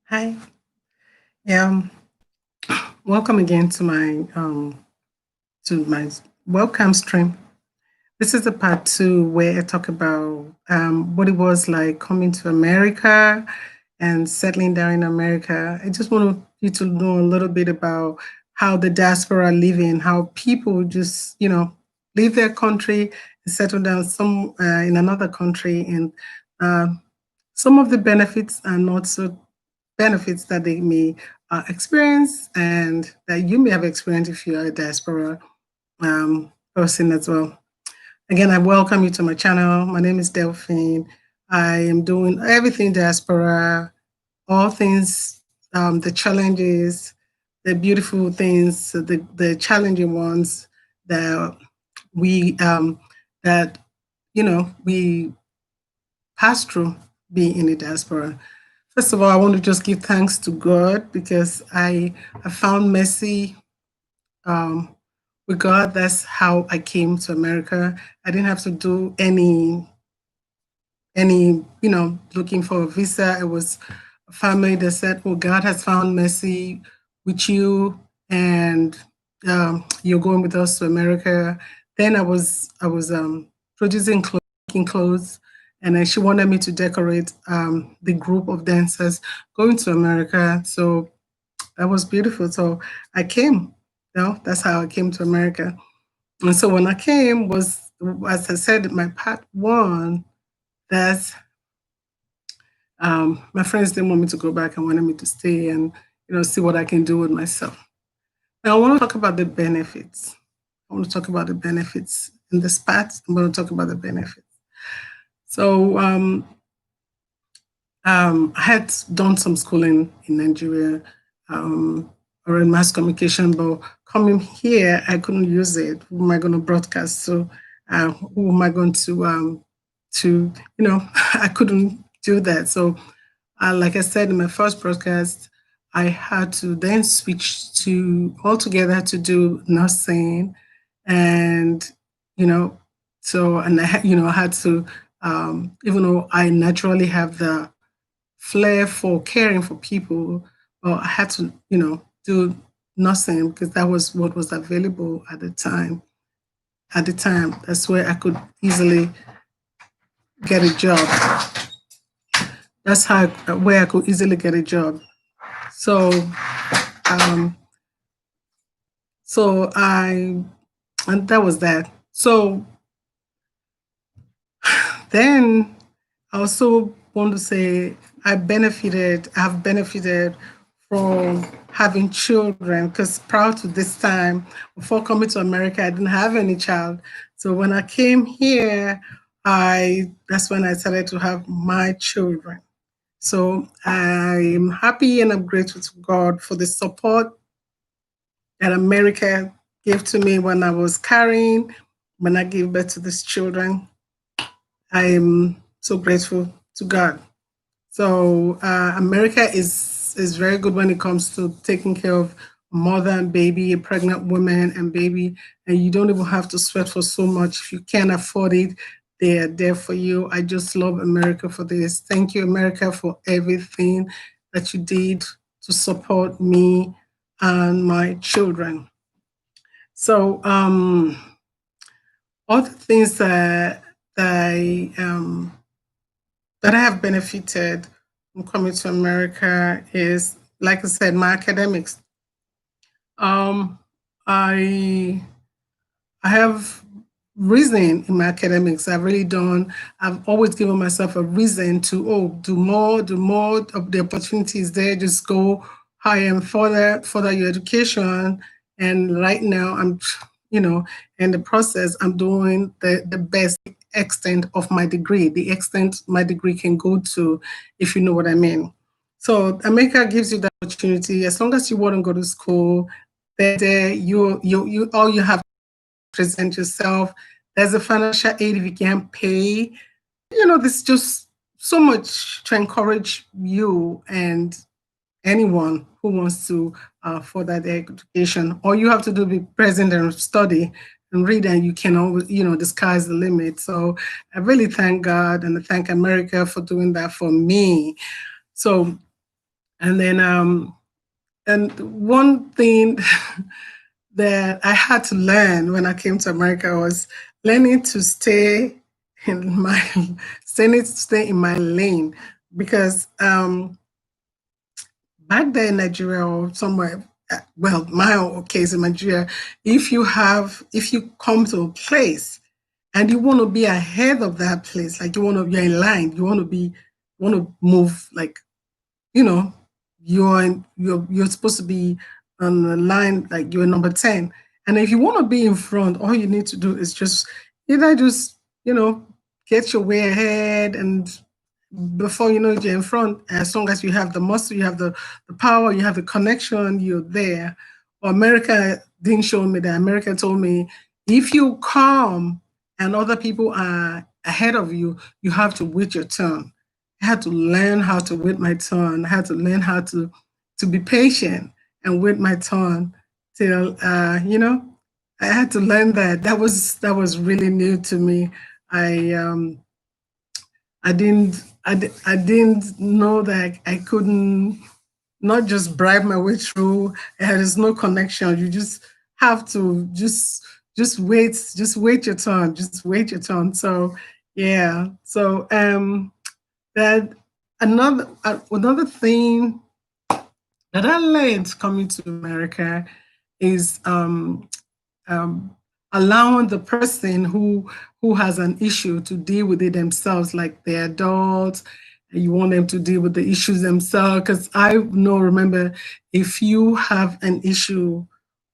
Hi. Yeah. Welcome again to my welcome stream. This is the part two where I talk about what it was like coming to America and settling down in America. I just want you to know a little bit about how the diaspora live in, how people just leave their country and settle down some in another country, and uh, some of the benefits are not so benefits that they may experience and that you may have experienced if you're a diaspora person as well. Again, I welcome you to my channel. My name is Delphine. I am doing everything diaspora, all things, the challenges, the beautiful things, the challenging ones that we that we pass through being in the diaspora. First of all, I want to just give thanks to God because I found mercy um, with God. That's how I came to America. I didn't have to do any looking for a visa. It was a family that said, "Well, God has found mercy with you, and you're going with us to America." Then I was producing clothes, making clothes, and then she wanted me to decorate the group of dancers going to America. So that was beautiful. So I came. That's how I came to America. And so when I came was, as I said, my part one. That's my friends didn't want me to go back and wanted me to stay and see what I can do with myself. Now I want to talk about the benefits. I want to talk about the benefits in this part. I'm going to talk about the benefits. So I had done some schooling in Nigeria or in mass communication, but coming here, I couldn't use it. Who am I going to broadcast? So who am I going to, I couldn't do that. So like I said in my first broadcast, I had to then switch to altogether to do nursing, and and I had to, even though I naturally have the flair for caring for people, but I had to do nursing because that was what was available at the time. At the time, that's where I could easily get a job. That's how where I could easily get a job. So, um, so I, and that was that. So then I also want to say I've benefited from having children because prior to this time, before coming to America, I didn't have any child. So when I came here, that's when I started to have my children. So I'm happy and I'm grateful to God for the support that America gave to me when I was carrying, when I gave birth to these children. I am so grateful to God. So America is very good when it comes to taking care of mother and baby, a pregnant woman and baby, and you don't even have to sweat for so much. If you can't afford it, they are there for you. I just love America for this. Thank you, America, for everything that you did to support me and my children. So other things that I have benefited from coming to America is, like I said, my academics. Um, I I have reason in my academics. I've really done. I've always given myself a reason to do more, do more of the opportunities there. Just go higher and further your education. And right now, you know, in the process, I'm doing the best extent of my degree, the extent my degree can go to, if you know what I mean. So America gives you that opportunity. As long as you want to go to school, there you all you have to present yourself. There's a financial aid if you can't pay. This is just so much to encourage you and anyone who wants to further their education. All you have to do is be present and study and read, and you can always, the sky's the limit. So I really thank God and I thank America for doing that for me. So And then and one thing that I had to learn when I came to America was learning to in my stay in my lane, because back there in Nigeria or somewhere, well, my case in Nigeria, if you come to a place and you want to be ahead of that place, like you're in line, want to move, like, you know, you're supposed to be on the line, like you're number 10. And if you want to be in front, all you need to do is just you know, get your way ahead, and before you know it, you're in front. As long as you have the muscle, you have the power, you have the connection, you're there. Well, America didn't show me that. America told me, if you come and other people are ahead of you, you have to wait your turn. I had to learn how to wait my turn. I had to learn how to be patient and wait my turn till I had to learn that. That was really new to me. I um I didn't know that I couldn't not just bribe my way through. There's no connection. You just have to just wait your turn. Just wait your turn. So yeah. So that another thing that I learned coming to America is um, allowing the person who has an issue to deal with it themselves, like the adults. You want them to deal with the issues themselves. Because remember, if you have an issue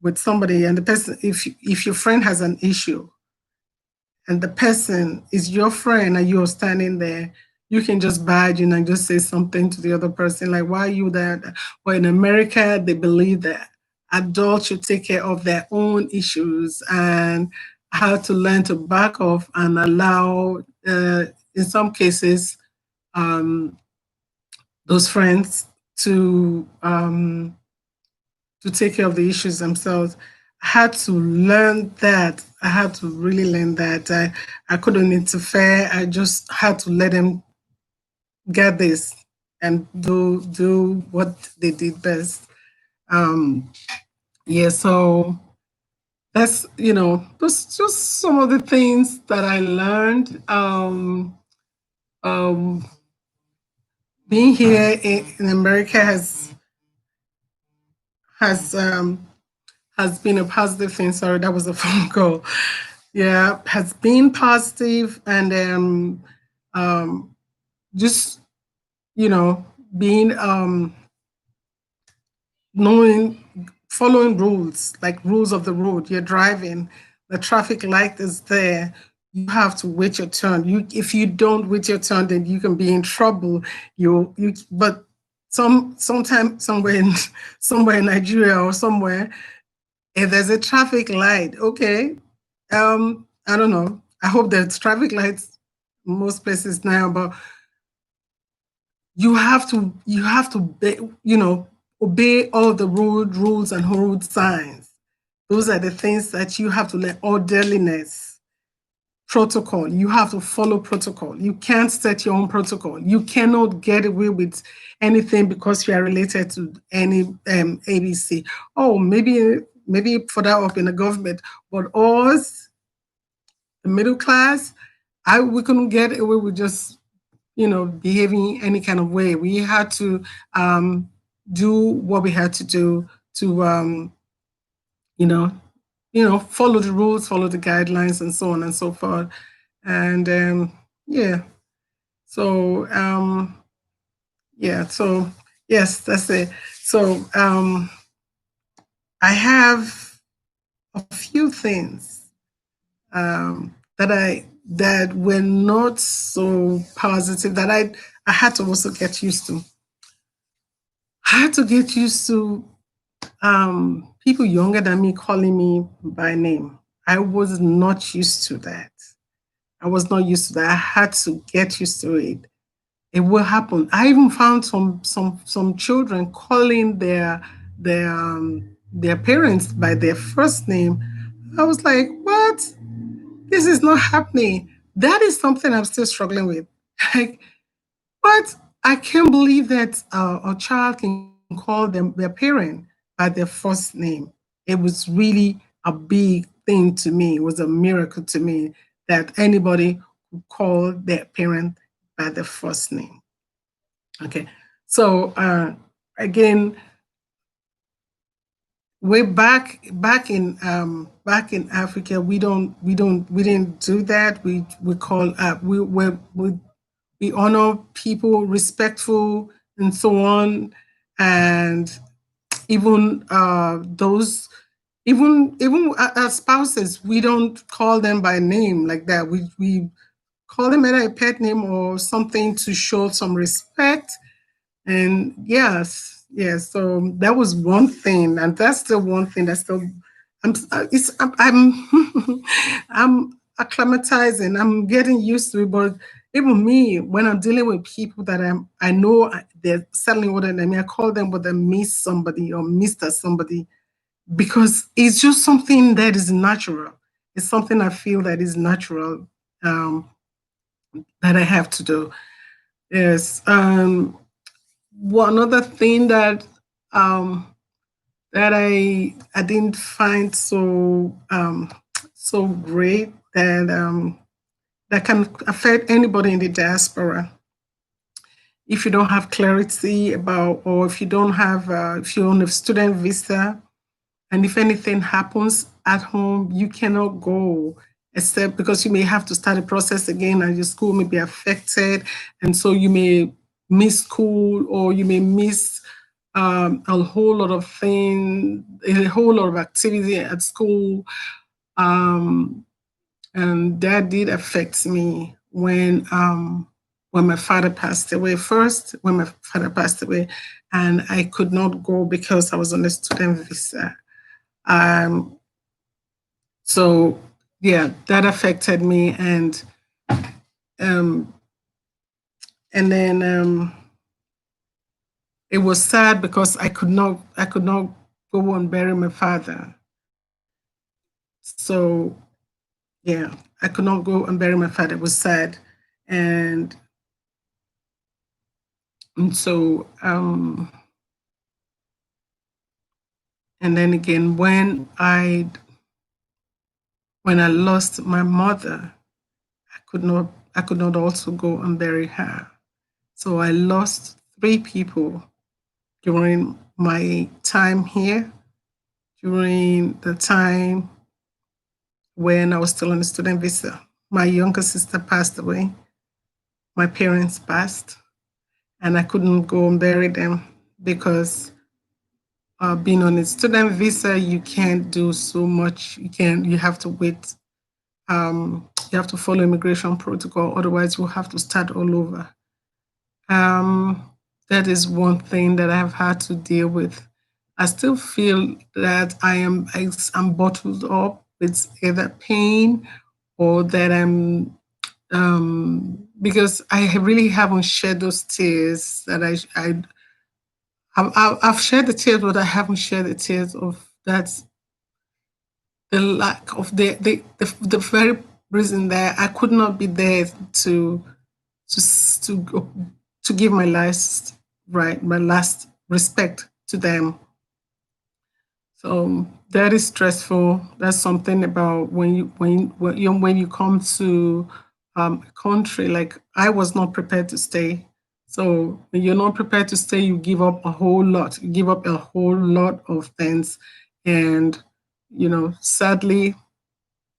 with somebody, and the person, if your friend has an issue, and the person is your friend and you're standing there, you can just badge in and just say something to the other person, like, why are you there? Well, in America, they believe that adults should take care of their own issues and how to learn to back off and allow, in some cases, um, those friends to take care of the issues themselves. I had to learn that. I had to really learn that. I couldn't interfere. I just had to let them get this and do what they did best. Um, yeah, so that's those just some of the things that I learned. Um, Being here in America has um, has been a positive thing. Sorry, that was a phone call. Yeah, has been positive, and just being knowing, following rules, like rules of the road. You're driving, the traffic light is there. You have to wait your turn. If you don't wait your turn, then you can be in trouble. But sometime somewhere in Nigeria or somewhere, if there's a traffic light, okay, I don't know. I hope there's traffic lights most places now, but you have to obey all the road rules and road signs. Those are the things that you have to learn. Orderliness, protocol. You have to follow protocol. You can't set your own protocol. You cannot get away with anything because you are related to any ABC. Oh, maybe further up in the government, but us, the middle class, we couldn't get away with just behaving any kind of way. We had to do what we had to do to follow the rules, follow the guidelines, and so on and so forth. And yeah, so so yes, that's it. So I have a few things that were not so positive that I had to also get used to. I had to get used to people younger than me calling me by name. I was not used to that. I was not used to that. I had to get used to it. It will happen. I even found some children calling their parents by their first name. I was like, what? This is not happening. That is something I'm still struggling with. Like, what? I can't believe that a child can call them their parent by their first name. It was really a big thing to me. It was a miracle to me that anybody could call their parent by their first name. Okay, so again, way back in Africa, we didn't do that. We call we honor people, respectful, and so on, and even those even our spouses, we don't call them by name like that. We call them either a pet name or something to show some respect. And yes, so that was one thing, and that's the one thing that's still I'm I'm acclimatizing. I'm getting used to it, but even me, when I'm dealing with people that I know they're settling older than me, I call them with a Miss somebody or Mister somebody because it's just something that is natural. It's something I feel that is natural, um, that I have to do. Yes. One other thing um, that I didn't find so great that can affect anybody in the diaspora. If you don't have clarity about, or if you don't have, if you're on a student visa, and if anything happens at home, you cannot go except because you may have to start a process again and your school may be affected. And so you may miss school or you may miss a whole lot of things, a whole lot of activity at school. Um, and that did affect me when my father passed away first, when my father passed away, and I could not go because I was on a student visa. Um, so yeah, that affected me, um, and then it was sad because I could not go and bury my father. So yeah, I could not go and bury my father. It was sad, and and so and then again when I lost my mother, I could not also go and bury her. So I lost three people during my time here, during the time when I was still on a student visa. My younger sister passed away, my parents passed, and I couldn't go and bury them because being on a student visa, you can't do so much. You have to wait. You have to follow immigration protocol, otherwise you'll have to start all over. Um, that is one thing that I've had to deal with. I still feel that I'm bottled up with either pain or that because I really haven't shed those tears that I've shared the tears, but I haven't shared the tears of that the lack of the very reason that I could not be there to to give my last respect to them. So that is stressful. That's something about when you come to a country. Like I was not prepared to stay. So when you're not prepared to stay, you give up a whole lot. You give up a whole lot of things, and sadly,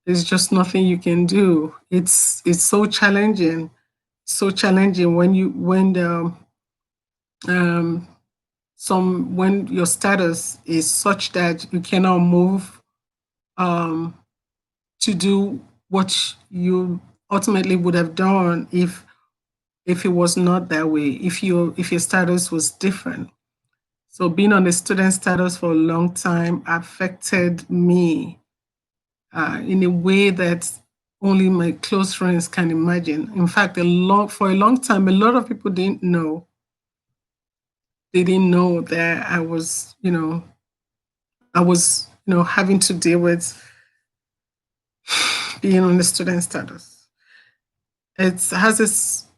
there's just nothing you can do. It's so challenging when the um, when your status is such that you cannot move um, to do what you ultimately would have done if it was not that way, if your status was different. So being on the student status for a long time affected me in a way that only my close friends can imagine. In fact, for a long time, a lot of people didn't know. They didn't know that I was, having to deal with being on the student status. It has its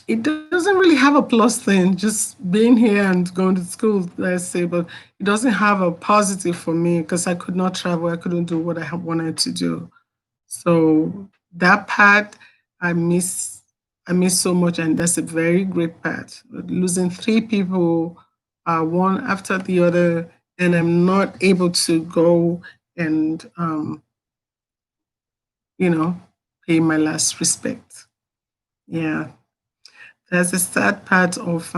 it doesn't really have a plus thing, just being here and going to school, let's say, but it doesn't have a positive for me because I could not travel. I couldn't do what I wanted to do. So that part I miss, I miss so much, and that's a very great part. Losing three people, one after the other, and I'm not able to go and you know, pay my last respect. Yeah, that's the sad part of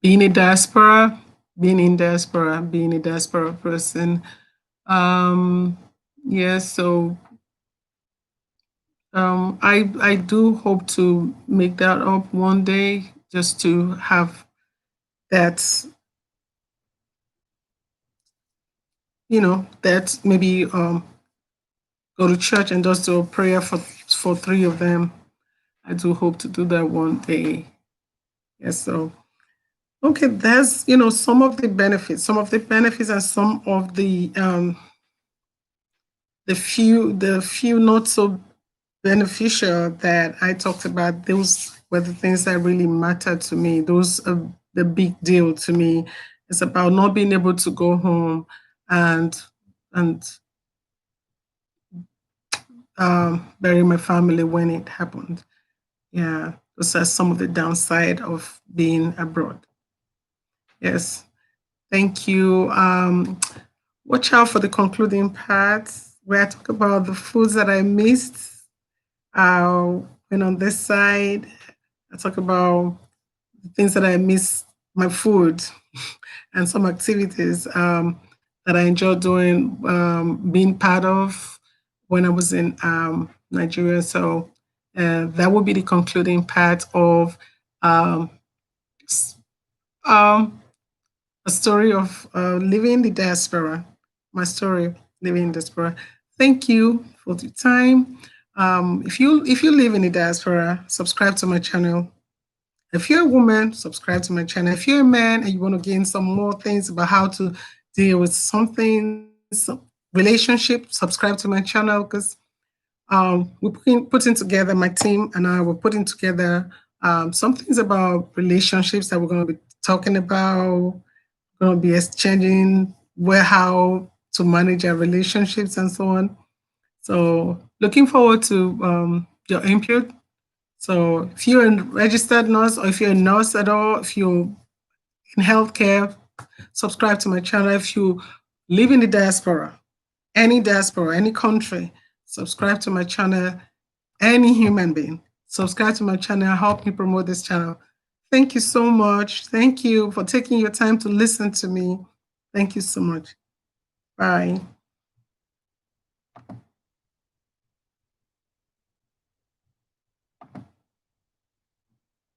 being a diaspora, being a diaspora person. Um, yeah, so I do hope to make that up one day, just to have that, that maybe go to church and just do a prayer for three of them. I do hope to do that one day. Yes, so okay, that's some of the benefits, and some of the few not so beneficial that I talked about. Those were the things that really mattered to me. Those are the big deal to me. It's about not being able to go home and and bury my family when it happened. Yeah, those are some of the downside of being abroad. Yes, thank you. Watch out for the concluding part where I talk about the foods that I missed. And on this side, I talk about the things that I miss, my food, and some activities that I enjoy doing, being part of when I was in Nigeria. So that will be the concluding part of um, um, a story of living in the diaspora, my story living in diaspora. Thank you for the time. If you live in the diaspora, subscribe to my channel. If you're a woman, subscribe to my channel. If you're a man and you want to gain some more things about how to deal with something, some relationship, subscribe to my channel because we're putting together, my team and I were putting together some things about relationships that we're going to be talking about, going to be exchanging how to manage our relationships and so on. So looking forward to your input. So if you're a registered nurse or if you're a nurse at all, if you're in healthcare, subscribe to my channel. If you live in the diaspora, any country, subscribe to my channel. Any human being, subscribe to my channel. Help me promote this channel. Thank you so much. Thank you for taking your time to listen to me. Thank you so much. Bye.